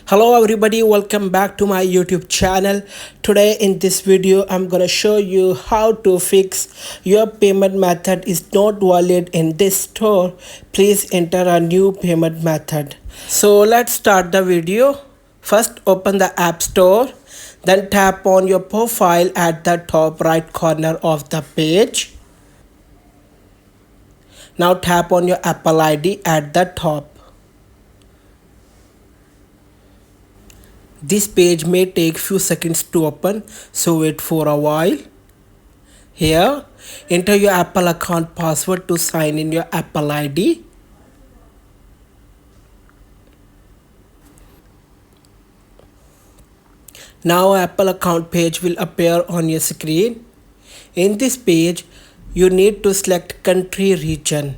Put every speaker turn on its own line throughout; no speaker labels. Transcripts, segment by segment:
Hello everybody, welcome back to my YouTube channel. Today in this video I'm gonna show you how to fix your payment method is not valid in this store. Please enter a new payment method. So let's start the video. First open the App Store, then tap on your profile at the top right corner of the page. Now tap on your Apple ID at the top. This page may take few seconds to open, so wait for a while. Here, enter your Apple account password to sign in your Apple ID. Now Apple account page will appear on your screen. In this page, you need to select country region.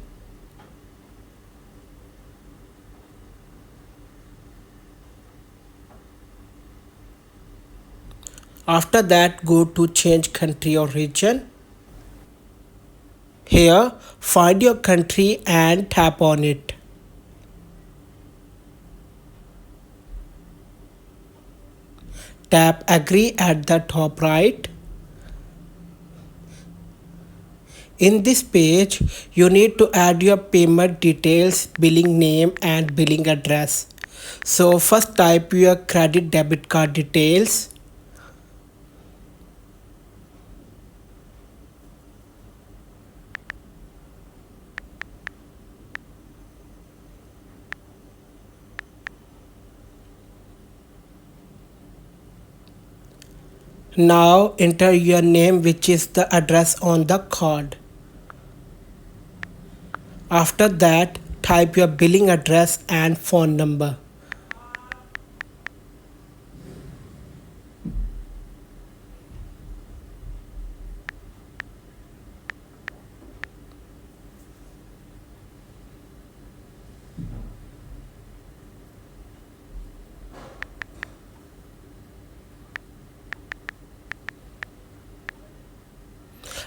After that, go to change country or region. Here, find your country and tap on it. Tap agree at the top right. In this page, you need to add your payment details, billing name and billing address. So first type your credit debit card details. Now enter your name, which is the address on the card. After that, type your billing address and phone number.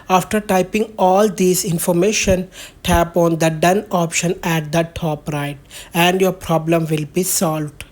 After typing all these information, tap on the done option at the top right and your problem will be solved.